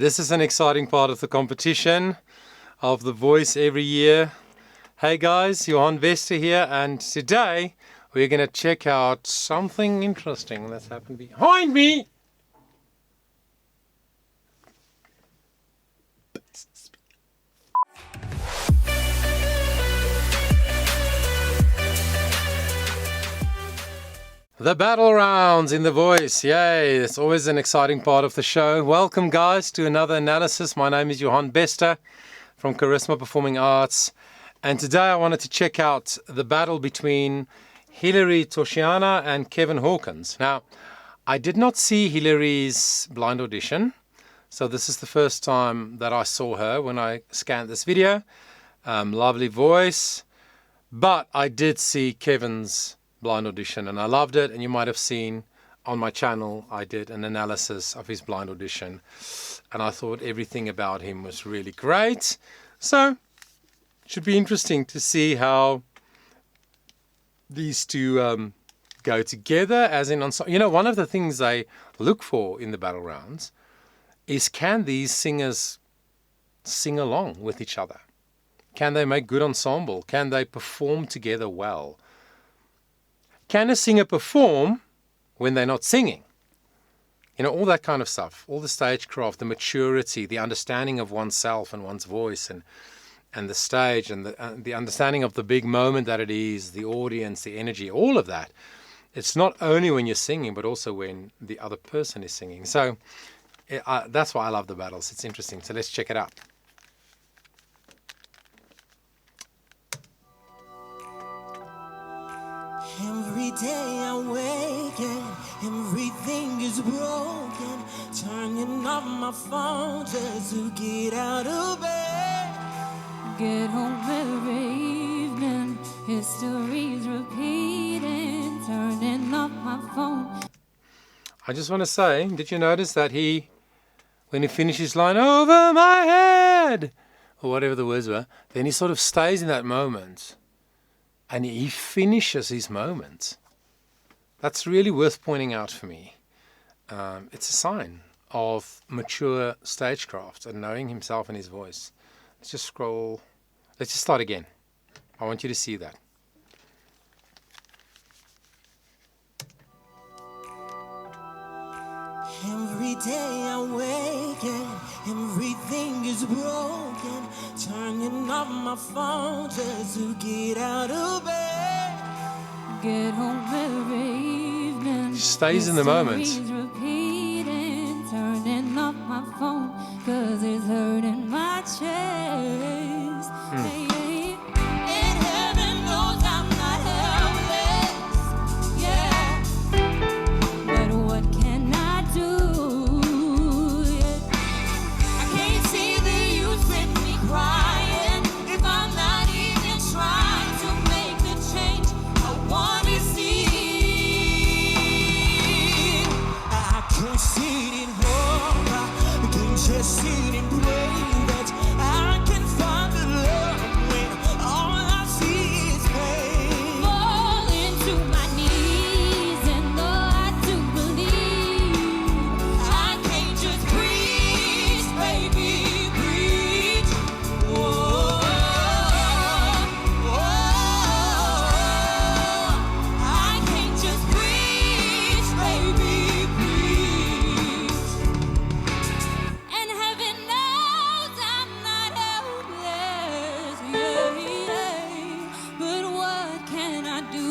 This is an exciting part of the competition of The Voice every year. Hey guys, Johan Vester here, and today we're going to check out something interesting that's happened behind me. The battle rounds in The Voice. Yay, it's always an exciting part of the show. Welcome guys to another analysis. My name is Johan Bester from Charisma Performing Arts. And today I wanted to check out the battle between Hilary Torchiana and Kevin Hawkins. Now, I did not see Hilary's blind audition. So this is the first time that I saw her when I scanned this video. Lovely voice. But I did see Kevin's blind audition and I loved it, and you might have seen on my channel I did an analysis of his blind audition and I thought everything about him was really great. So it should be interesting to see how these two go together as in ensemble. You know, one of the things I look for in the battle rounds is, can these singers sing along with each other? Can they make good ensemble? Can they perform together well? Can a singer perform when they're not singing? You know, all that kind of stuff, all the stagecraft, the maturity, the understanding of oneself and one's voice and the stage and the understanding of the big moment that it is, the audience, the energy, all of that. It's not only when you're singing, but also when the other person is singing. So that's why I love the battles. It's interesting. So let's check it out. Every day I wake and everything is broken. Turning off my phone just to get out of bed. Get home every evening, history's repeating. Turning off my phone. I just want to say, did you notice that when he finished his line, "over my head," or whatever the words were, then he sort of stays in that moment. And he finishes his moment. That's really worth pointing out for me. It's a sign of mature stagecraft and knowing himself and his voice. Let's just scroll. Let's just start again. I want you to see that. Every day I wake and everything is broken. Turning off my phone just to get out of bed. Get home every evening. He stays in the moment. History's repeating. Turning off my phone 'cause it's hurting my chest. Hey, hey. And heaven knows I'm not helpless. Yeah. But what can I do? Yeah. I can't see the use with me crying if I'm not even trying to make the change I want to see. I can't sit in horror, I can't just sit and pray that I can find the love when all I see is pain. Fall into my knees, and though I do believe, I can't just preach, baby, preach. Whoa, I can't just preach, baby, preach. and heaven knows I'm not helpless. Yeah, yeah. But what can I do?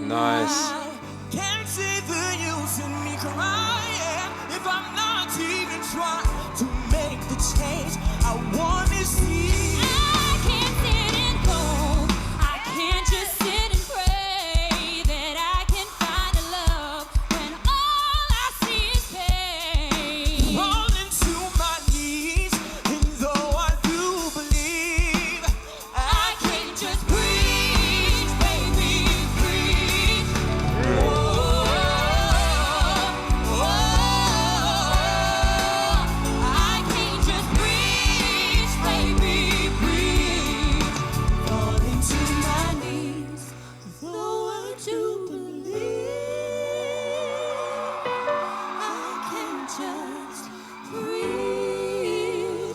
Nice. I can't see the use in me crying if I'm not even trying to make the change I want to see. I can't sit and hope. I can't just sit and pray that I can find a love when all I see is pain. Falling to my knees, and though I do believe, I can't just preach, baby, preach. Whoa, I can't just preach,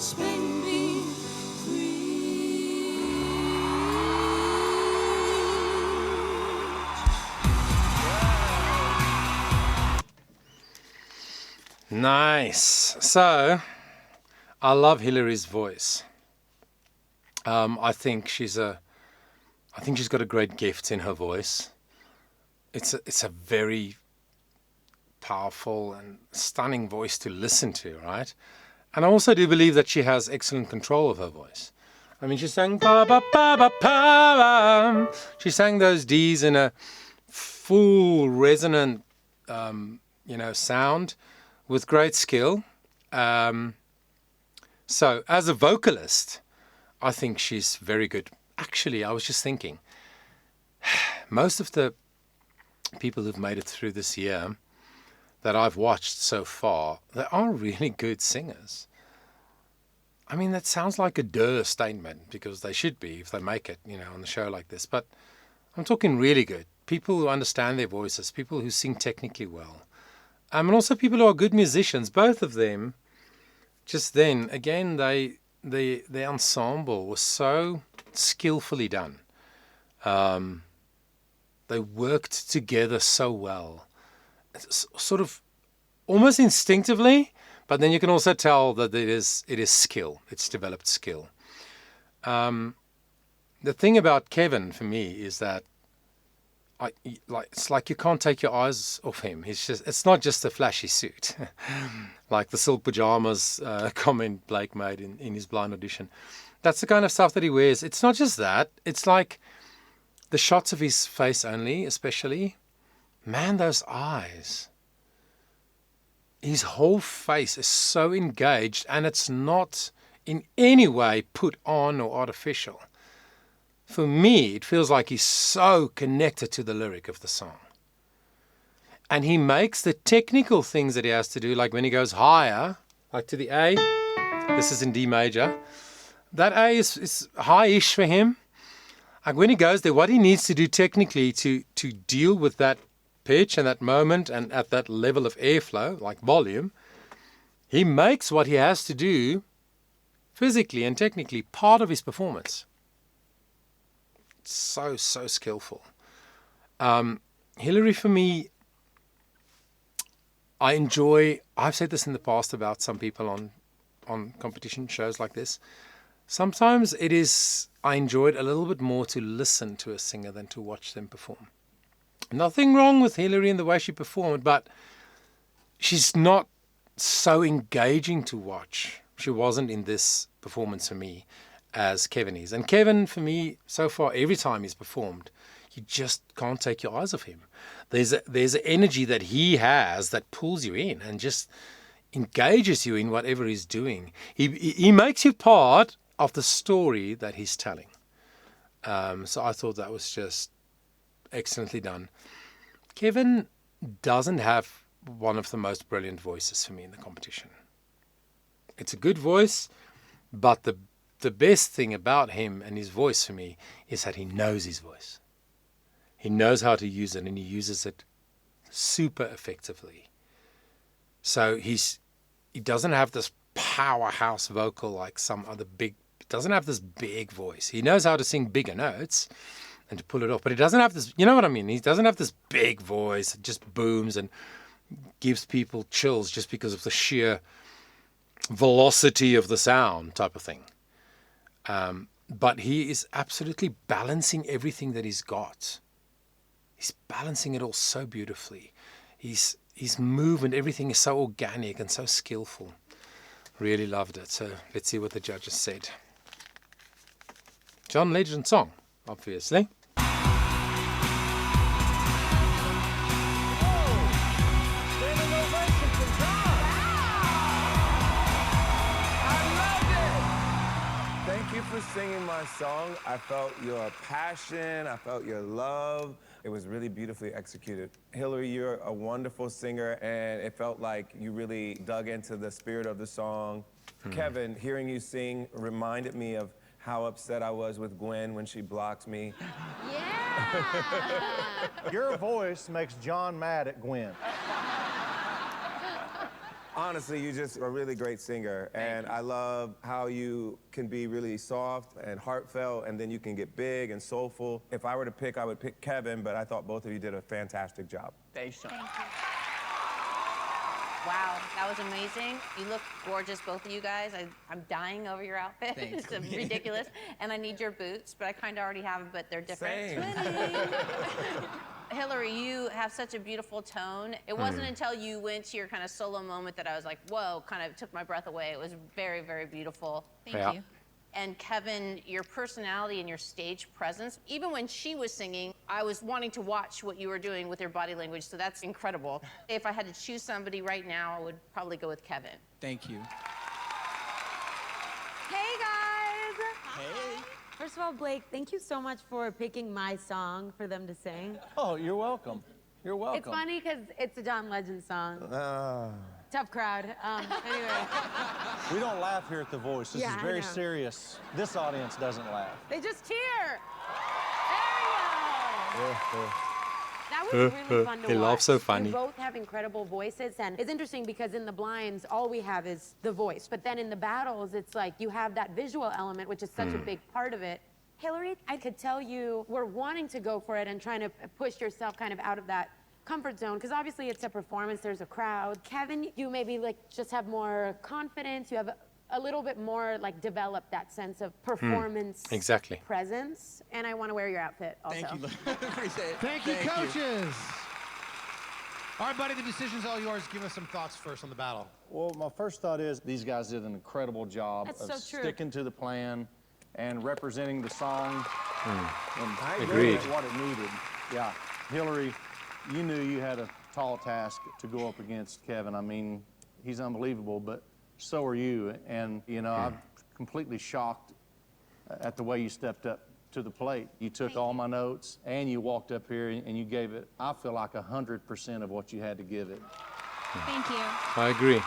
which made me free. Nice. So, I love Hilary's voice. I think she's got a great gift in her voice. It's a very powerful and stunning voice to listen to, right? And I also do believe that she has excellent control of her voice. I mean, she sang ba ba ba ba ba. She sang those D's in a full resonant, sound with great skill. So, as a vocalist, I think she's very good. Actually, I was just thinking, most of the people who've made it through this year that I've watched so far, they are really good singers. I mean, that sounds like a duh statement, because they should be if they make it, on the show like this. But I'm talking really good. People who understand their voices, people who sing technically well. And also people who are good musicians. Both of them, just then, again, the ensemble was so skillfully done. They worked together so well. It's sort of almost instinctively, but then you can also tell that it is skill. It's developed skill. The thing about Kevin for me is that it's like you can't take your eyes off him. It's not just a flashy suit, like the silk pajamas comment Blake made in his blind audition. That's the kind of stuff that he wears. It's not just that. It's like the shots of his face only, especially. Man, those eyes. His whole face is so engaged, and it's not in any way put on or artificial. For me, it feels like he's so connected to the lyric of the song. And he makes the technical things that he has to do, like when he goes higher, like to the A, this is in D major, that A is high-ish for him. Like when he goes there, what he needs to do technically to deal with that pitch and that moment and at that level of airflow, like volume, he makes what he has to do physically and technically part of his performance. So skillful. Hilary, for me, I've said this in the past about some people on competition shows like this. Sometimes I enjoy it a little bit more to listen to a singer than to watch them perform. Nothing wrong with Hilary and the way she performed, but she's not so engaging to watch. She wasn't in this performance for me as Kevin is. And Kevin, for me, so far, every time he's performed, you just can't take your eyes off him. There's an energy that he has that pulls you in and just engages you in whatever he's doing. He makes you part of the story that he's telling. So I thought that was just excellently done. Kevin doesn't have one of the most brilliant voices for me in the competition. It's a good voice, but the best thing about him and his voice for me is that he knows his voice. He knows how to use it, and he uses it super effectively. So he doesn't have this powerhouse vocal like some other he doesn't have this big voice. He knows how to sing bigger notes and to pull it off, but he doesn't have this, you know what I mean? He doesn't have this big voice that just booms and gives people chills just because of the sheer velocity of the sound type of thing. But he is absolutely balancing everything that he's got. He's balancing it all so beautifully. His movement, everything is so organic and so skillful. Really loved it. So let's see what the judges said. John Legend song, obviously. For singing my song. I felt your passion, I felt your love. It was really beautifully executed. Hilary, you're a wonderful singer, and it felt like you really dug into the spirit of the song. Kevin, hearing you sing reminded me of how upset I was with Gwen when she blocked me. Your voice makes John mad at Gwen. Honestly, you're just a really great singer, and I love how you can be really soft and heartfelt, and then you can get big and soulful. If I were to pick, I would pick Kevin, but I thought both of you did a fantastic job. Thanks, John. Wow, that was amazing. You look gorgeous, both of you guys. I'm dying over your outfit. Thanks. It's ridiculous. And I need your boots, but I kind of already have them, but they're different. Same. Hillary, you have such a beautiful tone. It wasn't until you went to your kind of solo moment that I was like, whoa, kind of took my breath away. It was very, very beautiful. Thank you. And Kevin, your personality and your stage presence, even when she was singing, I was wanting to watch what you were doing with your body language, so that's incredible. If I had to choose somebody right now, I would probably go with Kevin. Thank you. Hey guys! Hey. First of all, Blake, thank you so much for picking my song for them to sing. Oh, you're welcome. You're welcome. It's funny because it's a John Legend song. Tough crowd. Anyway. We don't laugh here at The Voice. This Yeah, is I very know. serious. This audience doesn't laugh. They just cheer. There we go. That was really fun to They watch. laugh so funny. You both have incredible voices, and it's interesting because in the blinds, all we have is the voice. But then in the battles, it's like you have that visual element, which is such a big part of it. Hillary, I could tell you were wanting to go for it and trying to push yourself kind of out of that comfort zone, because obviously it's a performance, there's a crowd. Kevin, you maybe like just have more confidence, you have a little bit more like developed that sense of performance Exactly. presence, and I want to wear your outfit also. Thank you. Appreciate it. Thank you, coaches. All right, buddy, the decision's all yours. Give us some thoughts first on the battle. Well, my first thought is these guys did an incredible job That's of so true. sticking to the plan and representing the song and Agreed. doing what it needed. Yeah, Hillary, you knew you had a tall task to go up against Kevin. I mean, he's unbelievable, but so are you. And, you know, I'm completely shocked at the way you stepped up to the plate. You took all my notes and you walked up here and you gave it, I feel like 100% of what you had to give it. Thank you. I agree.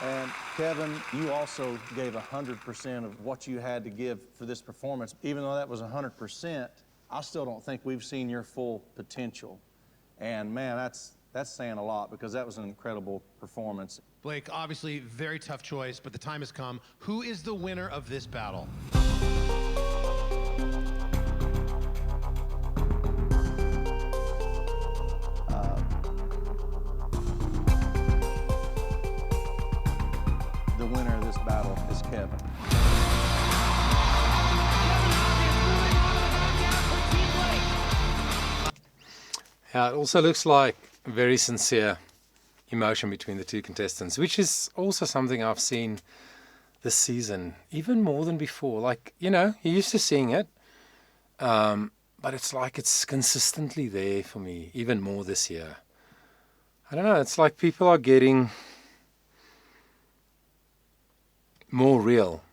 And Kevin, you also gave 100% of what you had to give for this performance. Even though that was 100%, I still don't think we've seen your full potential. And man, that's saying a lot because that was an incredible performance. Blake, obviously, very tough choice, but the time has come. Who is the winner of this battle? The winner of this battle is Kevin. Yeah, it also looks like very sincere emotion between the two contestants, which is also something I've seen this season, even more than before. Like, you know, you're used to seeing it, but it's like it's consistently there for me, even more this year. I don't know, it's like people are getting more real.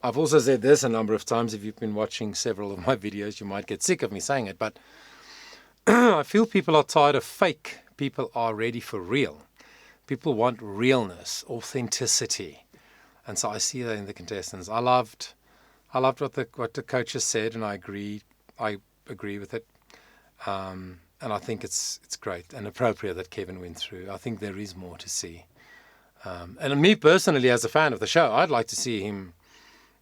I've also said this a number of times. If you've been watching several of my videos, you might get sick of me saying it, but I feel people are tired of fake. People are ready for real. People want realness, authenticity. And so I see that in the contestants. I loved what the coaches said, and I agree with it. And I think it's great and appropriate that Kevin went through. I think there is more to see. And me personally, as a fan of the show, I'd like to see him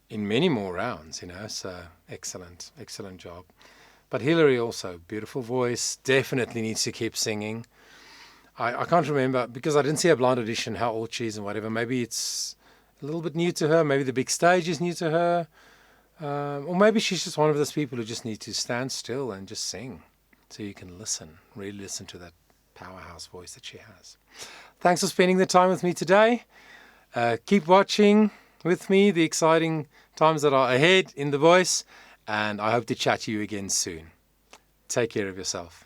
in many more rounds, you know. So excellent job. But Hillary also, beautiful voice, definitely needs to keep singing. I can't remember, because I didn't see a blind audition, how old she is and whatever. Maybe it's a little bit new to her. Maybe the big stage is new to her. Or maybe she's just one of those people who just need to stand still and just sing so you can listen, really listen to that powerhouse voice that she has. Thanks for spending the time with me today. Keep watching with me the exciting times that are ahead in The Voice, and I hope to chat to you again soon. Take care of yourself.